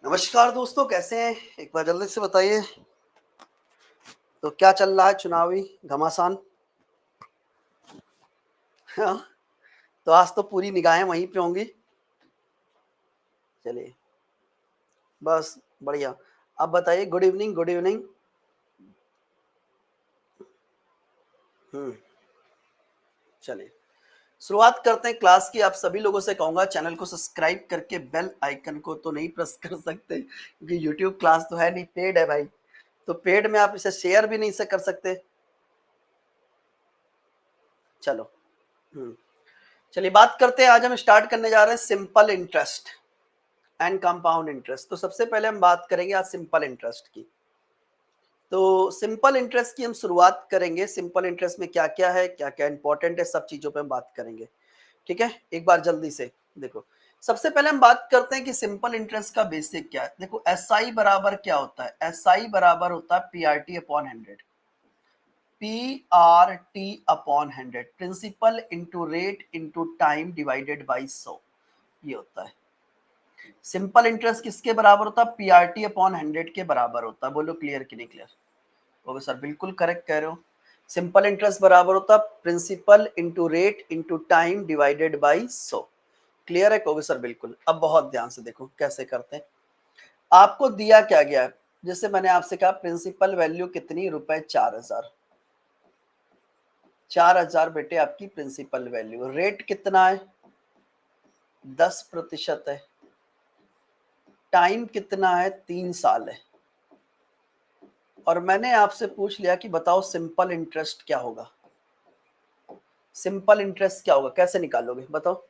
नमस्कार दोस्तों, कैसे हैं? एक बार जल्दी से बताइए। तो क्या चल रहा है? चुनावी घमासान। हाँ, तो आज तो पूरी निगाहें वहीं पे होंगी। चलिए, बस बढ़िया। आप बताइए। Good evening, good evening. हम्म। चलिए, शुरुआत करते हैं क्लास की। आप सभी लोगों से कहूंगा, चैनल को सब्सक्राइब करके बेल आइकन को तो नहीं प्रेस कर सकते क्योंकि यूट्यूब क्लास तो है नहीं, पेड है भाई। तो पेड में आप इसे शेयर भी नहीं से कर सकते। चलो। हम्म। चलिए, बात करते हैं। आज हम स्टार्ट करने जा रहे हैं simple interest and compound interest. तो सबसे पहले हम बात करेंगे आज सिंपल इंटरेस्ट की। तो सिंपल इंटरेस्ट की हम शुरुआत करेंगे। सिंपल इंटरेस्ट में क्या क्या है, क्या क्या इंपॉर्टेंट है, सब चीजों पे हम बात करेंगे। ठीक है, एक बार जल्दी से देखो। सबसे पहले हम बात करते हैं कि सिंपल इंटरेस्ट का बेसिक क्या है। देखो, एस आई बराबर क्या होता है? एस आई बराबर होता है P R T upon 100। P R T upon 100, principal into rate into time divided by 100, ये होता है। सिंपल इंटरेस्ट किसके बराबर होता है? पीआरटी अपॉन 100 के बराबर होता है। बोलो क्लियर कि नहीं क्लियर? ओके सर, बिल्कुल करेक्ट कह रहे हो। सिंपल इंटरेस्ट बराबर होता है principal into rate into time divided by 100। Clear है? कहोगे सर बिल्कुल। अब बहुत ध्यान से देखो कैसे करते हैं। आपको दिया क्या गया है? जैसे मैंने आपसे कहा, प्रिंसिपल वैल्यू कितनी? रुपए 4000। 4000 बेटे आपकी प्रिंसिपल वैल्यू। रेट कितना है? 10% है। टाइम कितना है? 3 साल है। और मैंने आपसे पूछ लिया कि बताओ सिंपल इंटरेस्ट क्या होगा। सिंपल इंटरेस्ट क्या होगा, कैसे निकालोगे बताओ?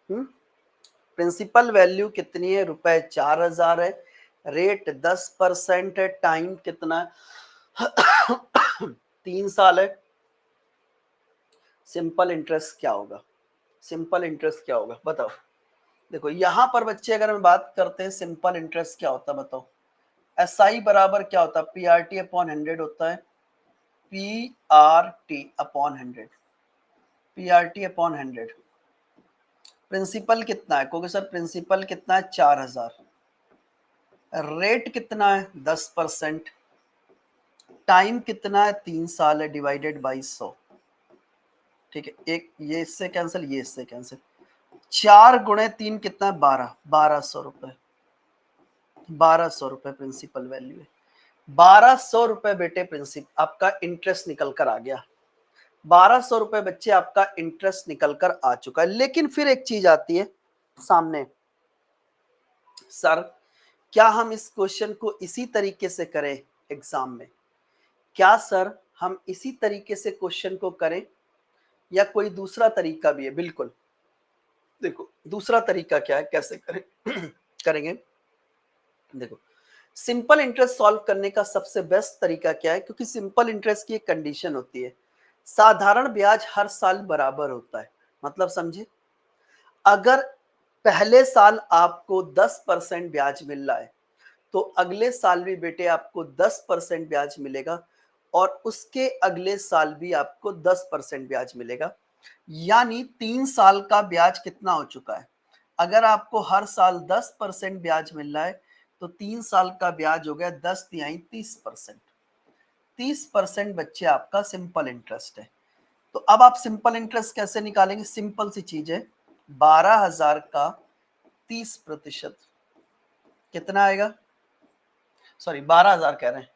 प्रिंसिपल वैल्यू कितनी है? रुपए 4000 है। रेट 10% है। टाइम कितना है? 3 साल है। सिंपल इंटरेस्ट क्या होगा? सिंपल इंटरेस्ट क्या होगा बताओ? देखो, यहां पर बच्चे अगर हम बात करते हैं सिंपल इंटरेस्ट क्या होता है बताओ? एस आई बराबर क्या होता है? पी आर टी अपॉन 100 होता है। P R T upon 100। P R T upon 100। Principal कितना है? क्योंकि सर प्रिंसिपल कितना है? 4000। रेट कितना है? 10%। टाइम कितना है? 3 साल है, डिवाइडेड बाई 100। ठीक है, एक ये इससे कैंसिल, ये इससे कैंसिल। 4 गुणे 3 कितना है? 12। 1200 रुपए। 1200 रुपए प्रिंसिपल वैल्यू है। 1200 रुपए बेटे प्रिंसिपल आपका इंटरेस्ट निकल कर आ गया। 1200 रुपए बच्चे आपका इंटरेस्ट निकल कर आ चुका है। लेकिन फिर एक चीज आती है सामने, सर क्या हम इस क्वेश्चन को इसी तरीके से करें एग्जाम में? क्या सर हम इसी तरीके से क्वेश्चन को करें या कोई दूसरा तरीका भी है? बिल्कुल। देखो, दूसरा तरीका क्या है, कैसे करें? करेंगे। देखो, सिंपल इंटरेस्ट सॉल्व करने का सबसे बेस्ट तरीका क्या है? क्योंकि सिंपल इंटरेस्ट की एक कंडीशन होती है, साधारण ब्याज हर साल बराबर होता है। मतलब समझे, अगर पहले साल आपको 10% ब्याज मिल रहा है तो अगले साल भी बेटे आपको 10% ब्याज मिलेगा और उसके अगले साल भी आपको 10% ब्याज मिलेगा। यानी 3 साल का ब्याज कितना हो चुका है? अगर आपको हर साल 10% ब्याज मिल रहा है तो 3 साल का ब्याज हो गया 10 × 30%। 30% बच्चे आपका सिंपल इंटरेस्ट है। तो अब आप सिंपल इंटरेस्ट कैसे निकालेंगे? सिंपल सी चीज है। 12,000 का 30% कितना आएगा? सॉरी, 12,000 कह रहे हैं।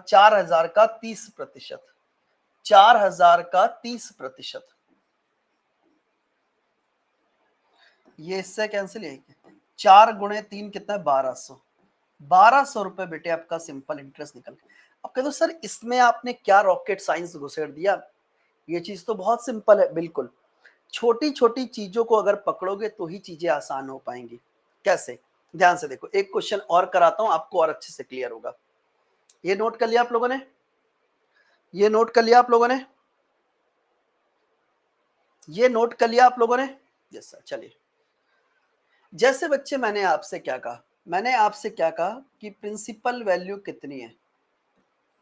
4,000 का 30%। 4,000 का 30%। ये इससे कैंसिल है। 4 × 3 कितना है? 1200। 1200 रुपए बेटे आपका सिंपल इंटरेस्ट निकल गया। अब कह दो सर इसमें आपने क्या रॉकेट साइंस घुसेड़ दिया? ये चीज तो बहुत सिंपल है। बिल्कुल, छोटी छोटी चीजों को अगर पकड़ोगे तो ही चीजें आसान हो पाएंगी। कैसे? ध्यान से देखो, एक क्वेश्चन और कराता हूं आपको और अच्छे से क्लियर होगा। ये नोट कर लिया आप लोगों ने? ये नोट कर लिया आप लोगों ने? ये नोट कर लिया आप लोगों ने? Yes sir. चलिए, जैसे बच्चे मैंने आपसे क्या कहा? मैंने आपसे क्या कहा कि प्रिंसिपल वैल्यू कितनी है?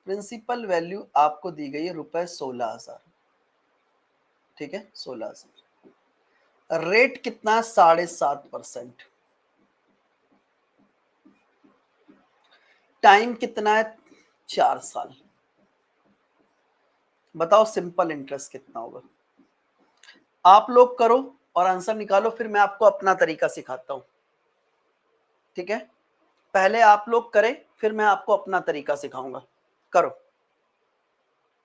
प्रिंसिपल वैल्यू आपको दी गई है रुपए 16,000। ठीक है, 16,000। रेट कितना? 7.5%। टाइम कितना है 4 साल। बताओ सिंपल इंटरेस्ट कितना होगा। आप लोग करो और आंसर निकालो, फिर मैं आपको अपना तरीका सिखाता हूं। ठीक है, पहले आप लोग करें, फिर मैं आपको अपना तरीका सिखाऊंगा। करो,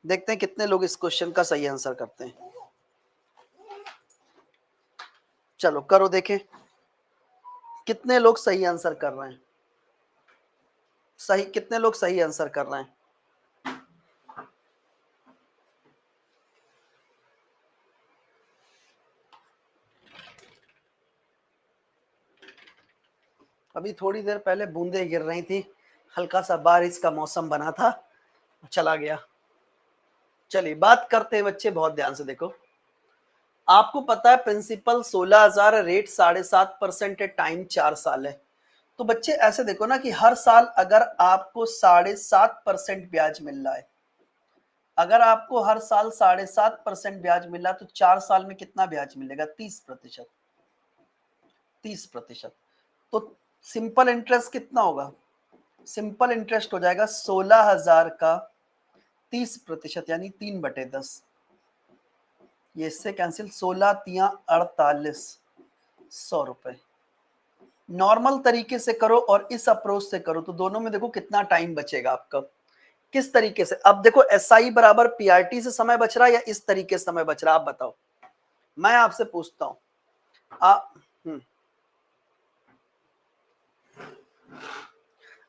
देखते हैं कितने लोग इस क्वेश्चन का सही आंसर करते हैं। चलो करो, देखें कितने लोग सही आंसर कर रहे हैं। सही, कितने लोग सही आंसर कर रहे हैं। अभी थोड़ी देर पहले बूंदे गिर रही थी, हल्का सा बारिश का मौसम बना था, चला गया। चलिए बात करते हैं बच्चे, बहुत ध्यान से देखो। आपको पता है प्रिंसिपल 16,000, रेट 7.5% है, टाइम 4 साल है। तो बच्चे ऐसे देखो ना कि हर साल अगर आपको 7.5% ब्याज मिल रहा है, अगर आपको हर साल 7.5% ब्याज मिल रहा है, तो 4 साल में कितना ब्याज मिलेगा? 30%। 30%। तो सिंपल इंटरेस्ट कितना होगा? सिंपल इंटरेस्ट हो जाएगा 16,000 का 30%, यानी 3/10। ये इससे कैंसिल, 16 तिया 48, 100 रुपए। नॉर्मल तरीके से करो और इस अप्रोच से करो, तो दोनों में देखो कितना टाइम बचेगा आपका। किस तरीके से? अब देखो एसआई बराबर पीआरटी से समय बच रहा है या इस तरीके से समय बच रहा है, आप बताओ। मैं आपसे पूछता हूं, आप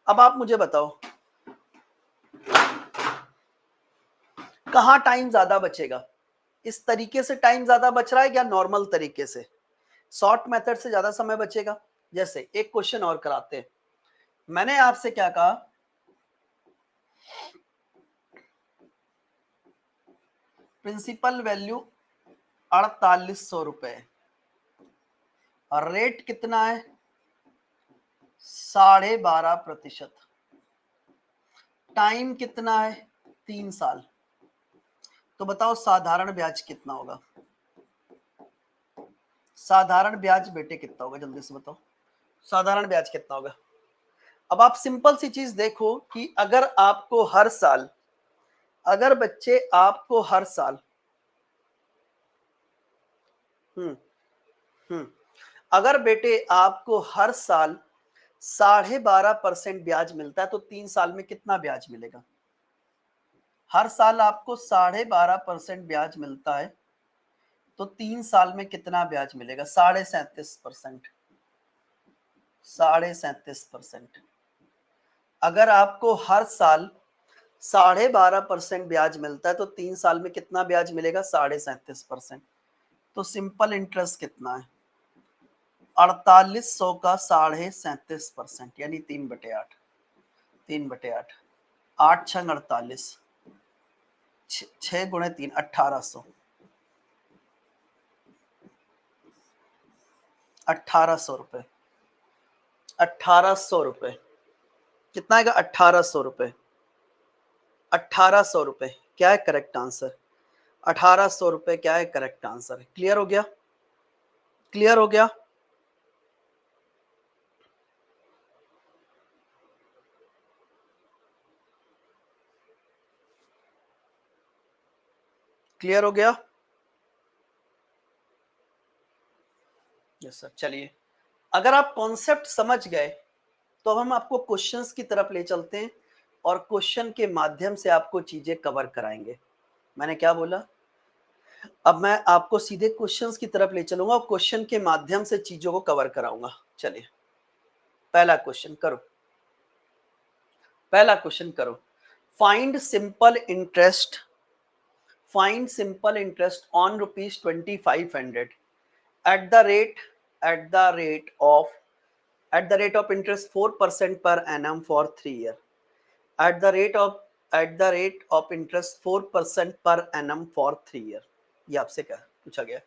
अब आप मुझे बताओ कहां टाइम ज्यादा बचेगा? इस तरीके से टाइम ज्यादा बच रहा है या नॉर्मल तरीके से? शॉर्ट मेथड से ज्यादा समय बचेगा। जैसे एक क्वेश्चन और कराते हैं। मैंने आपसे क्या कहा, प्रिंसिपल वैल्यू 4800 रुपए और रेट कितना है? 12.5%। टाइम कितना है? 3 साल। तो बताओ साधारण ब्याज कितना होगा? साधारण ब्याज बेटे कितना होगा, जल्दी से बताओ। साधारण ब्याज कितना होगा? अब आप सिंपल सी चीज देखो कि अगर आपको हर साल, अगर बच्चे आपको हर साल हम्म अगर बेटे आपको हर साल 12.5% ब्याज मिलता है, तो 3 साल में कितना ब्याज मिलेगा? हर साल आपको 12.5% ब्याज मिलता है, तो 3 साल में कितना ब्याज मिलेगा? 37.5%। 37.5%। अगर आपको हर साल 12.5% ब्याज मिलता है, तो 3 साल में कितना ब्याज मिलेगा? 37.5%। तो सिंपल इंटरेस्ट कितना है? 4800 का 37.5%, यानी 3/8। 3/8, 8 छंग 48, 6 गुणे 3, 1800। 1800 रुपए। 1800 रुपए कितना आएगा? 1800 रुपए। 1800 रुपए क्या है करेक्ट आंसर? 1800 रुपए क्या है करेक्ट आंसर? क्लियर हो गया? क्लियर हो गया? क्लियर हो गया? Yes sir. चलिए, अगर आप कॉन्सेप्ट समझ गए, तो अब हम आपको क्वेश्चंस की तरफ ले चलते हैं और क्वेश्चन के माध्यम से आपको चीजें कवर कराएंगे। मैंने क्या बोला? अब मैं आपको सीधे क्वेश्चंस की तरफ ले चलूंगा और क्वेश्चन के माध्यम से चीजों को कवर कराऊंगा। चलिए पहला क्वेश्चन करो। पहला क्वेश्चन करो। Find simple interest, find simple interest on ₹2500 at the rate, at the rate of, at the rate of interest 4% per annum for 3 year, at the rate of, at the rate of interest 4% per annum for 3 year। ये आपसे क्या पूछा गया?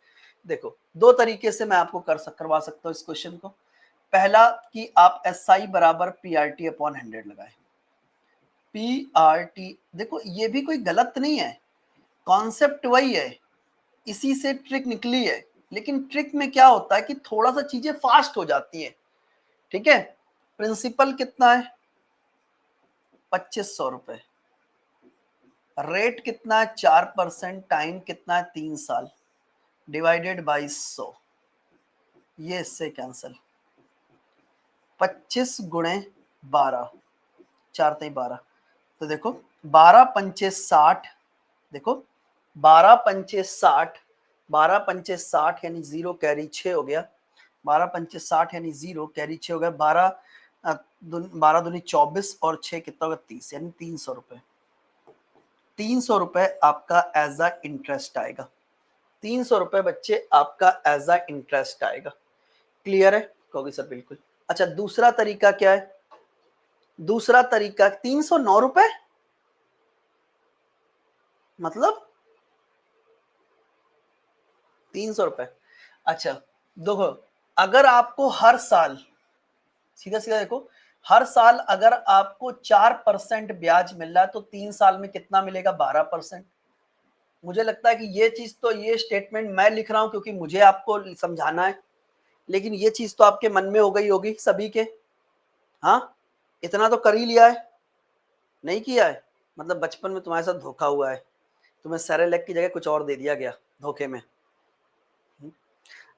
देखो दो तरीके से मैं आपको करवा सकता हूँ इस क्वेश्चन को। पहला कि आप एस आई बराबर पी आर टी अपॉन 100 लगाए। पी आर टी, देखो ये भी कोई गलत नहीं है, कॉन्सेप्ट वही है, इसी से ट्रिक निकली है। लेकिन ट्रिक में क्या होता है कि थोड़ा सा चीजें फास्ट हो जाती है। ठीक है, प्रिंसिपल कितना है? 2500 रुपए। रेट कितना है 4%, टाइम कितना है 3 साल, डिवाइडेड बाई 100, ये इससे कैंसिल। 25 गुणे 12, 4 3 12, तो देखो 12 पंचे 60, देखो 12 पंचे 60, 12 पंचे 60 यानी 0 कैरी 6 हो गया, 12 पंचे 60 यानी 0 कैरी 6 हो गया, 12 दूनी 24 और 6 कितना होगा 30, यानी 300 रुपए। 300 रुपए आपका एज अ इंटरेस्ट आएगा। 300 रुपए बच्चे आपका एज अ इंटरेस्ट आएगा। क्लियर है? कहोगे सर बिल्कुल। अच्छा दूसरा तरीका क्या है? दूसरा तरीका 309 रुपए, मतलब 300 रुपए। अच्छा देखो, अगर आपको हर साल, सीधा सीधा देखो, हर साल अगर आपको 4% ब्याज मिल रहा है तो 3 साल में कितना मिलेगा? 12%। मुझे लगता है कि ये चीज तो, ये स्टेटमेंट मैं लिख रहा हूं क्योंकि मुझे आपको समझाना है, लेकिन ये चीज तो आपके मन में हो गई होगी सभी के। हाँ, इतना तो कर ही लिया है, नहीं किया है? मतलब बचपन में तुम्हारे साथ धोखा हुआ है, तुम्हें सेरेलैक की जगह कुछ और दे दिया गया धोखे में।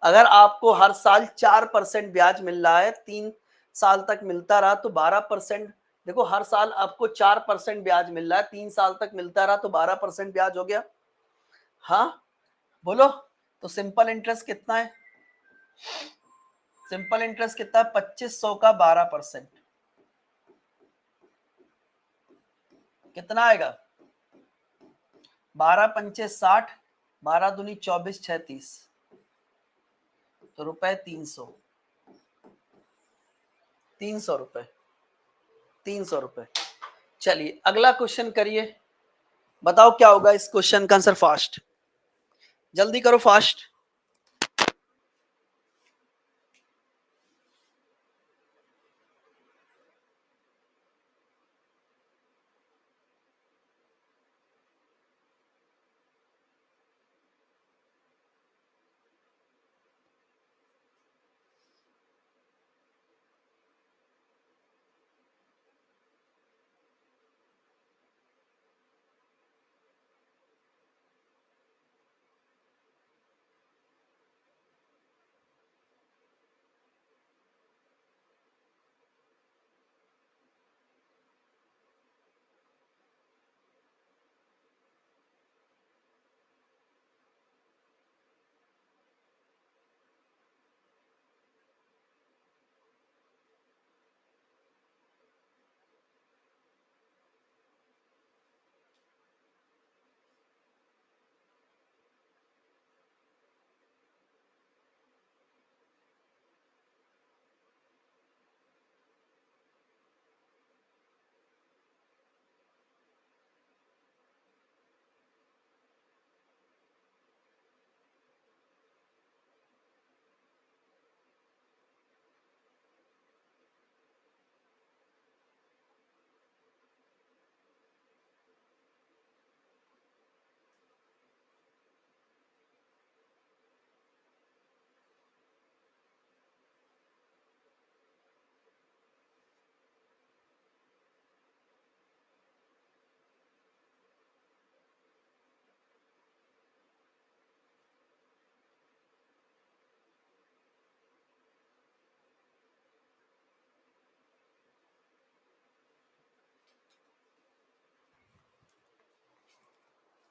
अगर आपको हर साल 4% ब्याज मिल रहा है, 3 साल तक मिलता रहा तो 12%, देखो हर साल आपको 4% ब्याज मिल रहा है, 3 साल तक मिलता रहा तो 12% ब्याज हो गया। हाँ बोलो, तो सिंपल इंटरेस्ट कितना है? सिंपल इंटरेस्ट कितना है? 2500 का 12%, कितना आएगा? 12 पंचे 60, 12 दूनी 24, 6 30, तो रुपए 300, 300 रुपए, 300 रुपए। चलिए अगला क्वेश्चन करिए, बताओ क्या होगा इस क्वेश्चन का आंसर? फास्ट, जल्दी करो फास्ट।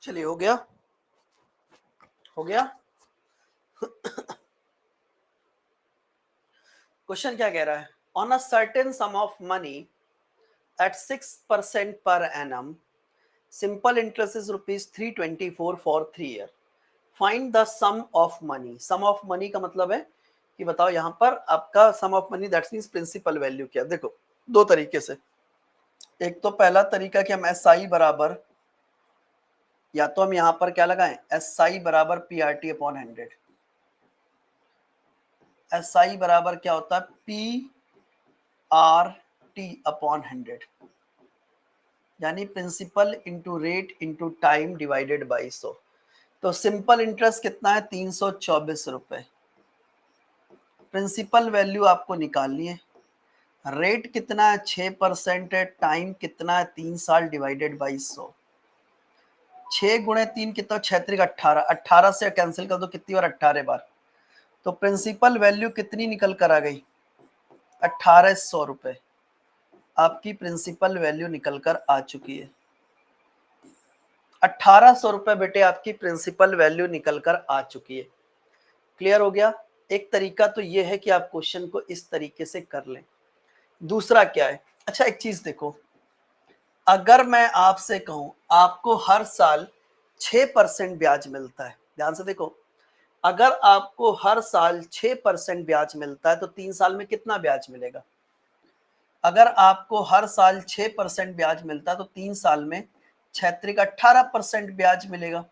चलिए हो गया, हो गया। क्वेश्चन क्या कह रहा है? On a certain sum of money at 6% per annum, simple interest is ₹324 for 3 year, find the sum of money. Sum of money का मतलब है कि बताओ यहाँ पर आपका sum of money, that means principal value क्या। देखो दो तरीके से, एक तो पहला तरीका कि हम एस आई बराबर, या तो हम यहाँ पर क्या लगाएं, एस आई बराबर P R T upon 100। S I बराबर क्या होता है? पी आर टी अपॉन 100, यानी principal into rate into time divided by 100। तो सिंपल इंटरेस्ट कितना है? 324 रुपए। प्रिंसिपल वैल्यू आपको निकालनी है, रेट कितना है 6% है, टाइम कितना है 3 साल डिवाइडेड बाई 100। 6 × 3 कितना, 6×3 = 18, 18 से कैंसिल कर दो कितनी बार, 18 बार। तो प्रिंसिपल वैल्यू कितनी निकल कर आ गई, 1800 रुपए आपकी प्रिंसिपल वैल्यू निकल कर आ चुकी है। 1800 रुपए बेटे आपकी प्रिंसिपल वैल्यू निकल कर आ चुकी है। क्लियर हो गया। एक तरीका तो ये है कि आप क्वेश्चन को इस तरीके से कर लें। दूसरा क्या है, अच्छा एक चीज देखो, अगर मैं आपसे कहूं आपको हर साल 6% ब्याज मिलता है, ध्यान से देखो, अगर आपको हर साल 6% ब्याज मिलता है तो 3 साल में कितना ब्याज मिलेगा। अगर आपको हर साल 6% ब्याज मिलता है तो 3 साल में 6×18 ब्याज मिलेगा।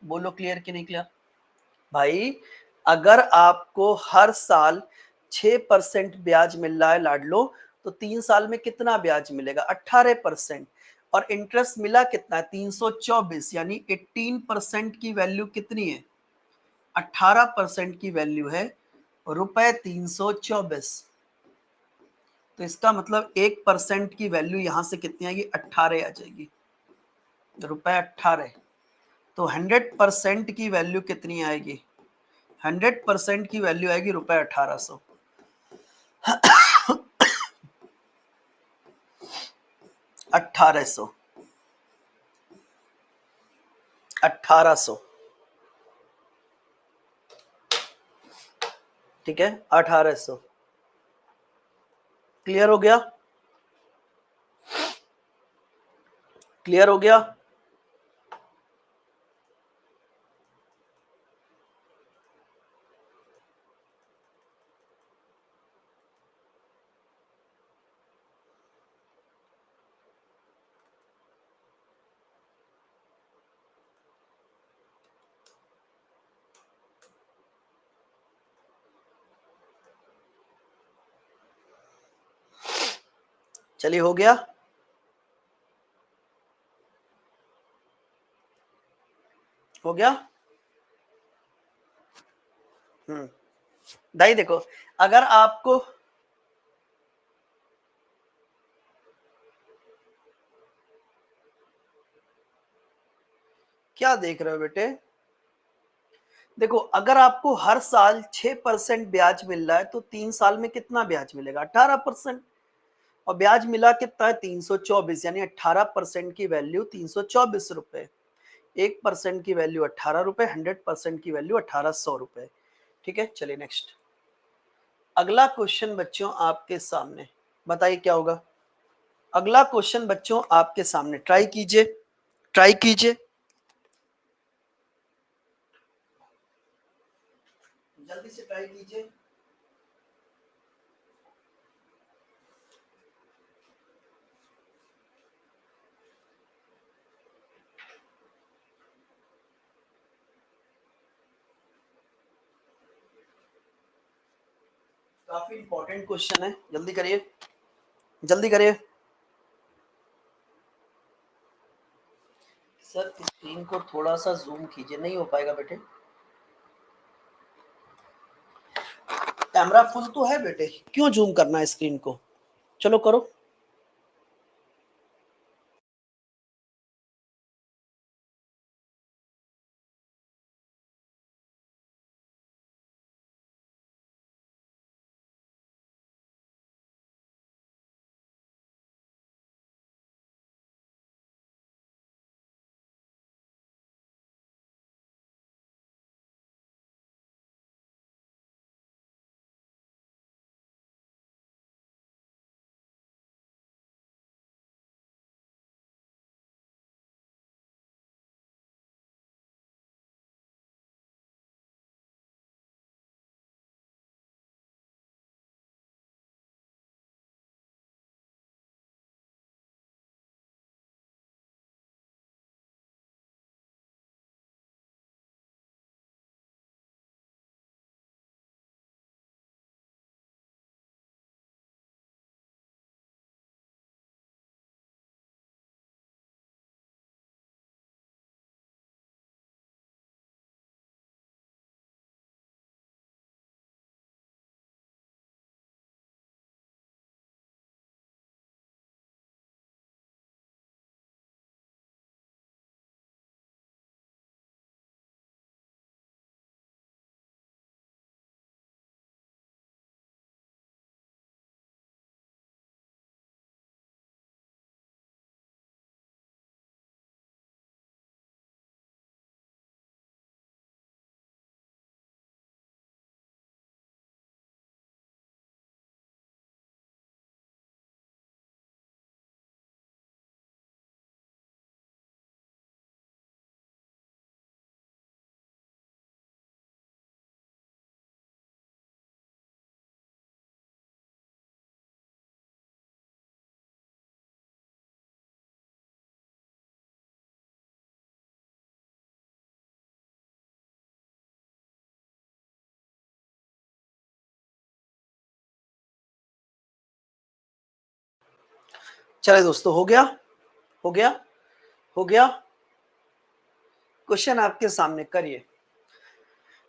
बोलो क्लियर कि नहीं क्लियर भाई। अगर आपको हर साल 6% ब्याज मिल रहा है लाडलो, तो 3 साल में कितना ब्याज मिलेगा, 18%। और इंटरेस्ट मिला कितना है 324, यानी 18% की वैल्यू कितनी है, 18% की वैल्यू है ₹324। तो इसका मतलब 1% की वैल्यू यहां से कितनी आएगी, 18 आ जाएगी, ₹18। तो 100% की वैल्यू कितनी आएगी, 100% की वैल्यू आएगी ₹1800। 1800, 1800, ठीक है, 1800। क्लियर हो गया, क्लियर हो गया। चलिए हो गया, हो गया। दाई देखो, अगर आपको, क्या देख रहे हो बेटे, देखो अगर आपको हर साल 6% ब्याज मिल रहा है तो 3 साल में कितना ब्याज मिलेगा, 18%। और ब्याज मिला कितना है 324, यानी 18% की वैल्यू 324 रुपए, 1% की वैल्यू 18 रुपए, 100% की वैल्यू 1800 रुपए। ठीक है, चलिए नेक्स्ट। अगला क्वेश्चन बच्चों आपके सामने, बताइए क्या होगा। अगला क्वेश्चन बच्चों आपके सामने, ट्राई कीजिए, ट्राई कीजिए, जल्दी से ट्राई कीजिए। काफी इंपॉर्टेंट क्वेश्चन है, जल्दी करिए, जल्दी करिए। सर स्क्रीन को थोड़ा सा जूम कीजिए, नहीं हो पाएगा बेटे, कैमरा फुल तो है बेटे, क्यों जूम करना है स्क्रीन को, चलो करो। चले दोस्तों, हो गया, हो गया, हो गया। क्वेश्चन आपके सामने करिए।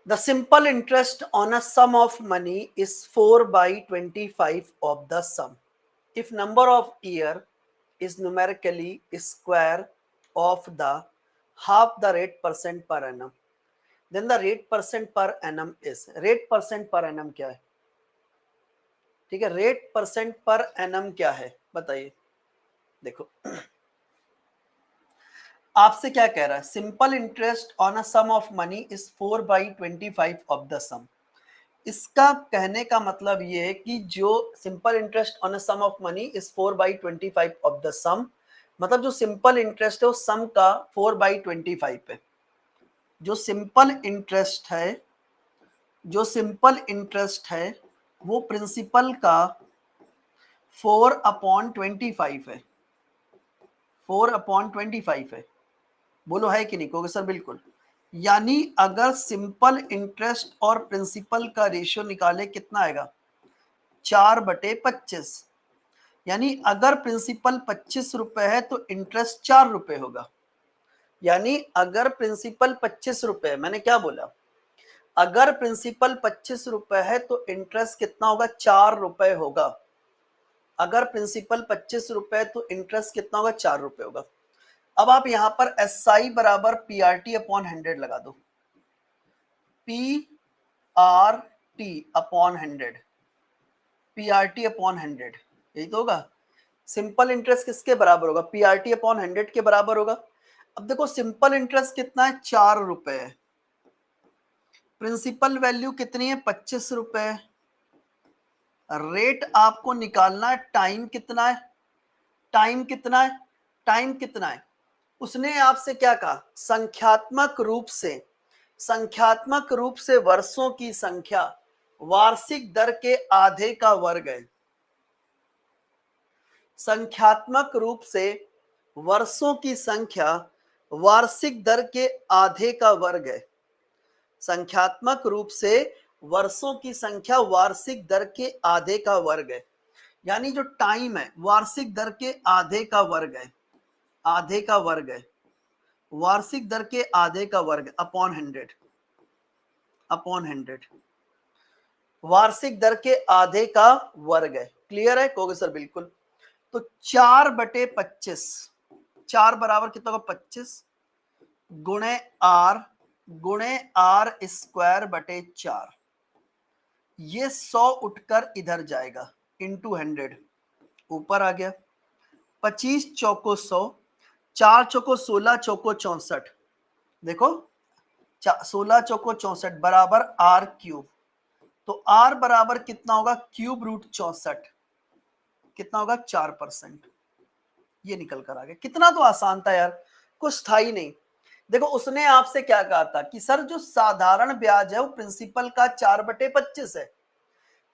The simple interest on a sum of money is 4/25 of the sum if number of year is numerically square of the half the rate percent per annum, then the rate percent per annum is, rate percent per annum क्या है? ठीक है, rate percent per annum क्या है बताइए। देखो आपसे क्या कह रहा है, simple interest on a sum of money is 4/25 of the sum. इसका कहने का मतलब ये है कि जो simple interest on a sum of money is 4/25 of the sum, मतलब जो सिंपल इंटरेस्ट है वो सम का 4/25 है। जो सिंपल इंटरेस्ट है, जो सिंपल इंटरेस्ट है वो प्रिंसिपल का 4/25 है, 4/25 है। बोलो है कि नहीं, कहोगे सर बिल्कुल। यानी अगर सिंपल इंटरेस्ट और प्रिंसिपल का रेशियो निकाले कितना आएगा, 4/25। यानी अगर प्रिंसिपल 25 रुपए है तो इंटरेस्ट 4 रुपए होगा। यानी अगर प्रिंसिपल 25 रुपए, मैंने क्या बोला, अगर प्रिंसिपल 25 रुपए है तो इंटरेस्ट कितना होगा, 4 रुपए होगा। अगर प्रिंसिपल 25 रुपए तो इंटरेस्ट कितना होगा, 4 रुपए होगा। अब आप यहां पर एस आई बराबर पी आर टी अपॉन 100 लगा दो, P R T upon 100, P R T upon 100, यही तो होगा। सिंपल इंटरेस्ट किसके बराबर होगा, पी आर टी अपॉन 100 के बराबर होगा। अब देखो सिंपल इंटरेस्ट कितना है, 4 रुपए। प्रिंसिपल वैल्यू कितनी है, 25 रुपए। रेट आपको निकालना है, टाइम कितना है, टाइम कितना है, टाइम कितना है। उसने आपसे क्या कहा, संख्यात्मक रूप से, संख्यात्मक रूप से वर्षों की संख्या वार्षिक दर के आधे का वर्ग है। संख्यात्मक रूप से वर्षों की संख्या वार्षिक दर के आधे का वर्ग है। संख्यात्मक रूप से वर्षों की संख्या वार्षिक दर के आधे का वर्ग है। यानी जो टाइम है वार्षिक दर के आधे का वर्ग है, आधे का वर्ग है, वार्षिक दर के आधे का वर्ग अपॉन 100, अपॉन 100, वार्षिक दर के आधे का वर्ग है। क्लियर है, कहोगे सर बिल्कुल। तो 4/25, 4 बराबर कितना होगा, 25 गुणे आर, गुणे आर स्क्वायर बटे 4। ये 100 उठकर इधर जाएगा, इंटू 100 ऊपर आ गया। 25 चौको 100, 4 चौको 16, चौको 64। देखो 16 चौको 64 बराबर आर क्यूब। तो आर बराबर कितना होगा, क्यूब रूट 64, कितना होगा, 4%। ये निकल कर आ गया। कितना तो आसान था यार, कुछ था ही नहीं। देखो उसने आपसे क्या कहा था कि सर जो साधारण ब्याज है वो प्रिंसिपल का 4/25 है।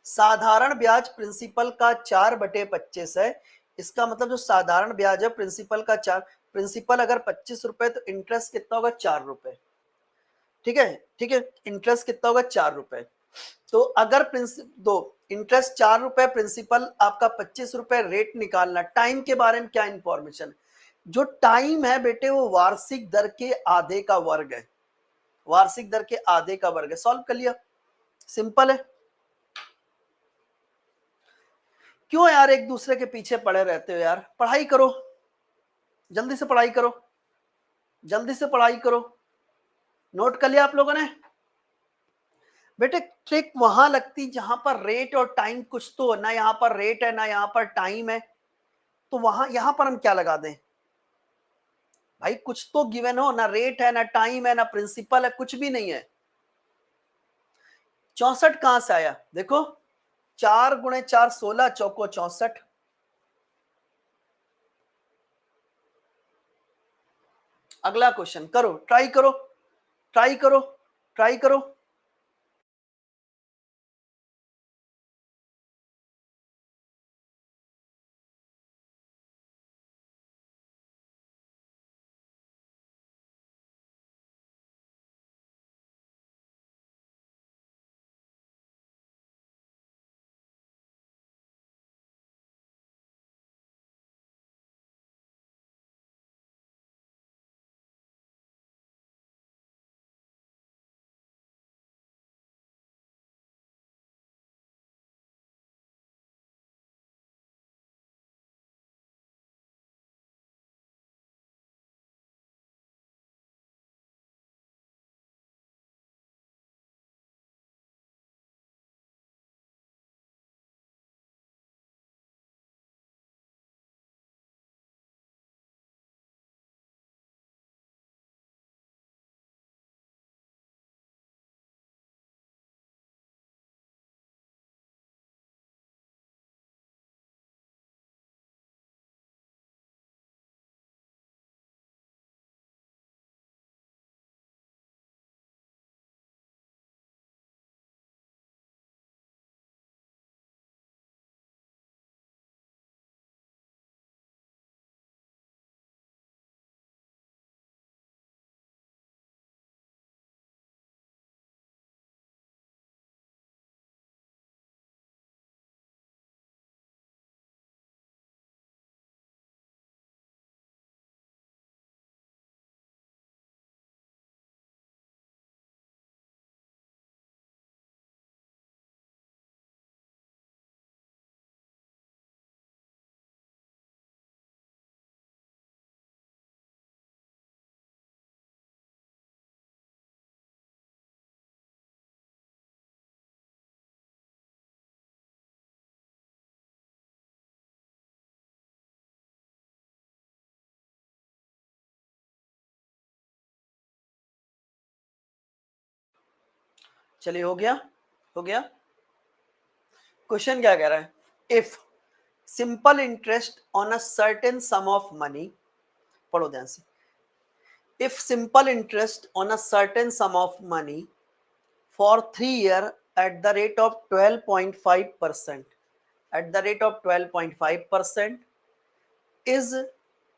साधारण ब्याज प्रिंसिपल का 4/25 है। इसका मतलब जो साधारण ब्याज है प्रिंसिपल का 4, प्रिंसिपल अगर 25 रुपए तो इंटरेस्ट कितना होगा, 4 रुपए। ठीक है, ठीक है, इंटरेस्ट कितना होगा, 4 रुपए। तो अगर दो इंटरेस्ट 4 रुपए, प्रिंसिपल आपका 25 रुपए, रेट निकालना। टाइम के बारे में क्या इंफॉर्मेशन, जो टाइम है बेटे वो वार्षिक दर के आधे का वर्ग है, वार्षिक दर के आधे का वर्ग है। सॉल्व कर लिया, सिंपल है। क्यों यार एक दूसरे के पीछे पड़े रहते हो यार, पढ़ाई करो, जल्दी से पढ़ाई करो, जल्दी से पढ़ाई करो। नोट कर लिया आप लोगों ने बेटे। ट्रिक वहां लगती जहां पर रेट और टाइम कुछ तो ना, यहां पर रेट है ना यहां पर टाइम है, तो वहां यहां पर हम क्या लगा दें भाई, कुछ तो गिवन हो ना, रेट है ना टाइम है ना प्रिंसिपल है, कुछ भी नहीं है। 64 कहां से आया, देखो 4 × 4 16, चौको 64। अगला क्वेश्चन करो, ट्राई करो, ट्राई करो, ट्राई करो। चलिए हो गया, हो गया। क्वेश्चन क्या कह रहा है, if simple interest on a certain sum of money, पढ़ो ध्यान से, if simple interest on a certain sum of money for 3 years at the rate of 12.5%, at the rate of 12.5% is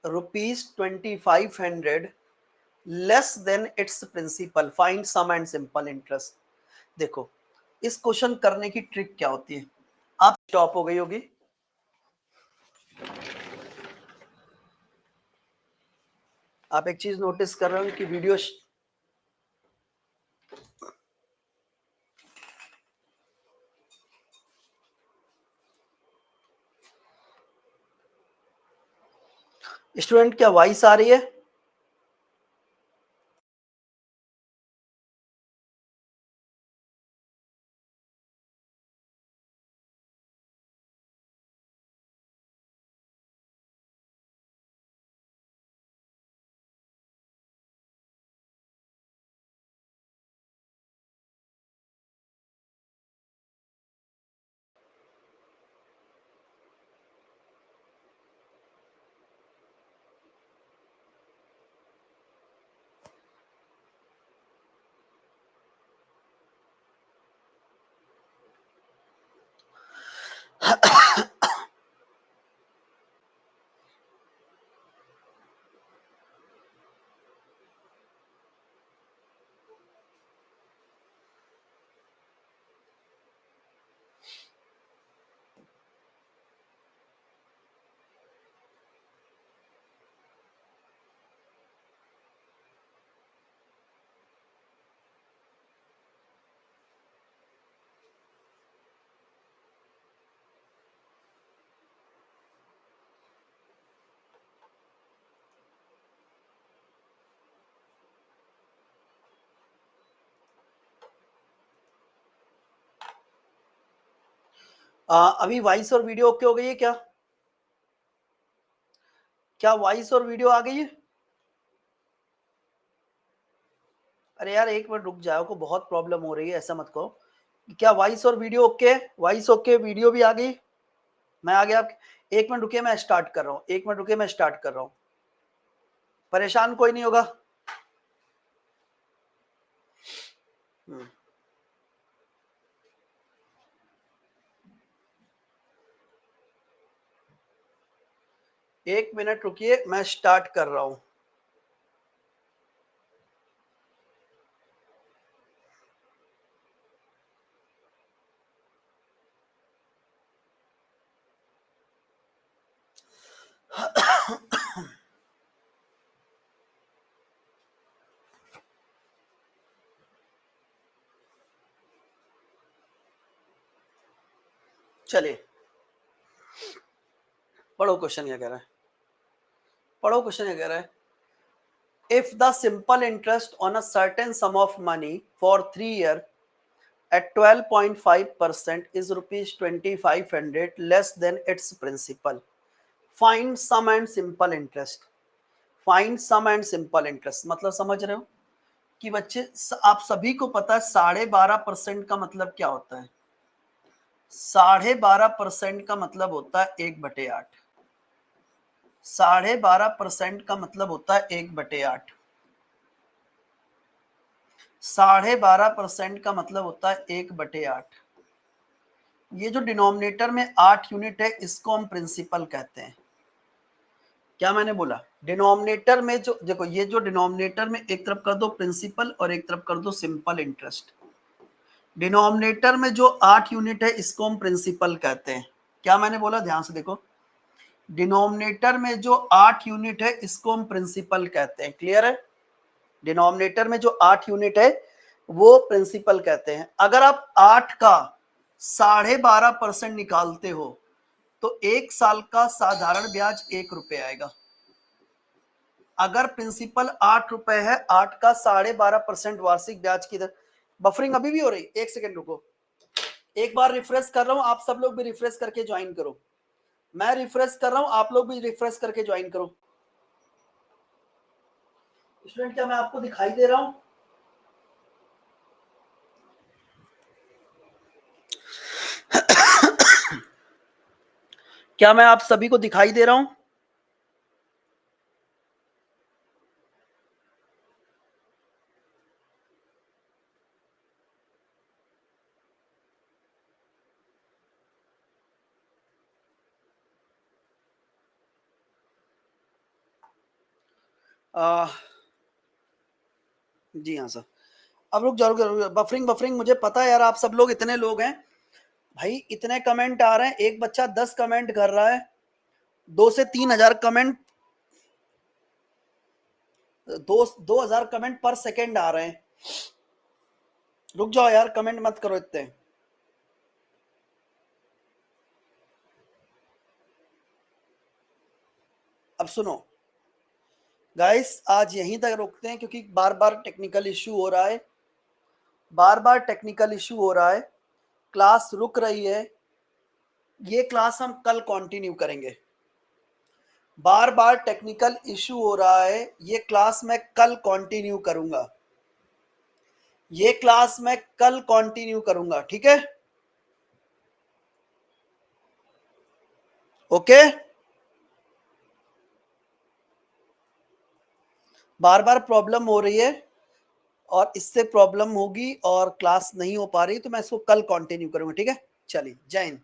rupees 2500 less than its principal, find sum and simple interest। देखो इस question करने की trick क्या होती है, आप stop हो गई होगी, आप एक चीज नोटिस कर रहे हो कि वीडियो स्टूडेंट क्या वॉइस आ रही है? अभी वॉइस और वीडियो ओके हो गई है क्या? क्या वॉइस और वीडियो आ गई है? अरे यार एक मिनट रुक जाओ, को बहुत प्रॉब्लम हो रही है, ऐसा मत कहो। क्या वॉइस और video okay? Voice okay, video भी आ गई, मैं आ गया आप। एक मिनट रुकिए, मैं स्टार्ट कर रहा हूँ, एक मिनट रुकिए, मैं स्टार्ट कर रहा हूँ, परेशान कोई नहीं होगा। एक मिनट रुकिए, मैं स्टार्ट कर रहा हूँ। चलिए पढ़ो, क्वेश्चन क्या कह रहा है, पढ़ो क्वेश्चन क्या कह रहा है। If the simple interest on a certain sum of money for 3 years at 12.5% is rupees 2500 less than its principal, find sum and simple interest। Find sum and simple interest मतलब समझ रहे हो कि बच्चे आप सभी को पता है 12.5% का मतलब क्या होता है? 12.5% का मतलब होता है 1/8। 12.5% का मतलब होता है 1/8। 12.5% का मतलब होता है 1/8। ये जो डिनोमिनेटर में 8 यूनिट है इसको हम प्रिंसिपल कहते हैं। क्या मैंने बोला? डिनोमिनेटर में जो देखो, ये जो डिनोमिनेटर में एक तरफ कर दो प्रिंसिपल और एक तरफ कर दो सिंपल इंटरेस्ट। डिनोमिनेटर में जो 8 यूनिट है इसको हम प्रिंसिपल कहते हैं। क्या मैंने बोला, ध्यान से देखो, डिनोमिनेटर में जो 8 यूनिट है इसको हम प्रिंसिपल कहते हैं। क्लियर है? डिनोमिनेटर में जो 8 यूनिट है वो प्रिंसिपल कहते हैं। अगर आप 8 का 12.5% निकालते हो तो 1 साल का साधारण ब्याज 1 रुपए आएगा। अगर प्रिंसिपल 8 रुपए है, 8 का 12.5% वार्षिक ब्याज की दर। बफरिंग अभी भी हो रही, एक सेकेंड रुको, एक बार रिफ्रेश कर रहा हूं, आप सब लोग भी रिफ्रेश करके ज्वाइन करो। मैं रिफ्रेश कर रहा हूं, आप लोग भी रिफ्रेश करके ज्वाइन करो। स्टूडेंट क्या मैं आपको दिखाई दे रहा हूं? क्या मैं आप सभी को दिखाई दे रहा हूं? जी हाँ सर। अब रुक जाओ, बफरिंग बफरिंग मुझे पता है यार, आप सब लोग इतने लोग हैं भाई, इतने कमेंट आ रहे हैं, एक बच्चा 10 कमेंट कर रहा है, 2 से 3 हजार कमेंट, 2 हजार कमेंट पर सेकेंड आ रहे हैं। रुक जाओ यार, कमेंट मत करो इतने। अब सुनो गाइस, आज यहीं तक रोकते हैं क्योंकि बार बार टेक्निकल इश्यू हो रहा है, बार बार टेक्निकल इश्यू हो रहा है, क्लास रुक रही है। ये क्लास हम कल कंटिन्यू करेंगे। बार बार टेक्निकल इश्यू हो रहा है, ये क्लास मैं कल कंटिन्यू करूंगा, ये क्लास मैं कल कंटिन्यू करूंगा, ठीक है? ओके, बार बार प्रॉब्लम हो रही है और इससे प्रॉब्लम होगी और क्लास नहीं हो पा रही, तो मैं इसको कल कंटिन्यू करूंगा, ठीक है? चलिए, जय हिंद।